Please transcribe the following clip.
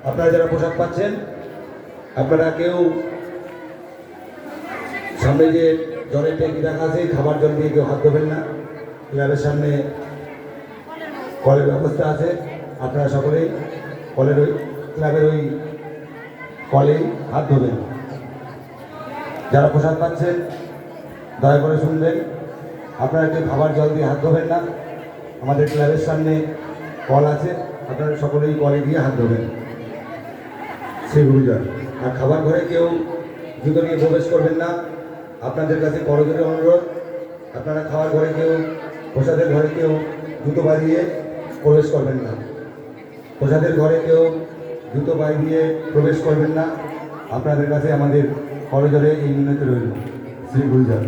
আপনারা যারা পোশাক পাচ্ছেন, আপনারা কেউ সামনে যে জলের ট্যাঙ্কি রাখা আছে, খাবার জল দিয়ে কেউ হাত ধোবেন না। ক্লাবের সামনে কলের ব্যবস্থা আছে, আপনারা সকলেই কলের ওই ক্লাবের ওই কলেই হাত ধোবেন। যারা পোশাক পাচ্ছেন দয়া করে শুনবেন, আপনারা কেউ খাবার জল দিয়ে হাত ধোবেন না। আমাদের ক্লাবের সামনে কল আছে, আপনারা সকলেই কলে দিয়ে হাত ধোবেন। শ্রী গুরুজন। আর খাবার ঘরে কেউ জুতো নিয়ে প্রবেশ করবেন না। আপনাদের কাছে করজোড়ে অনুরোধ, আপনারা খাবার ঘরে কেউ, প্রসাদের ঘরে কেউ জুতো পা দিয়ে প্রবেশ করবেন না। প্রসাদের ঘরে কেউ জুতো পায়ে দিয়ে প্রবেশ করবেন না। আপনাদের কাছে আমাদের করজোড়ে এই মিনতি রইল। শ্রী গুরুজন।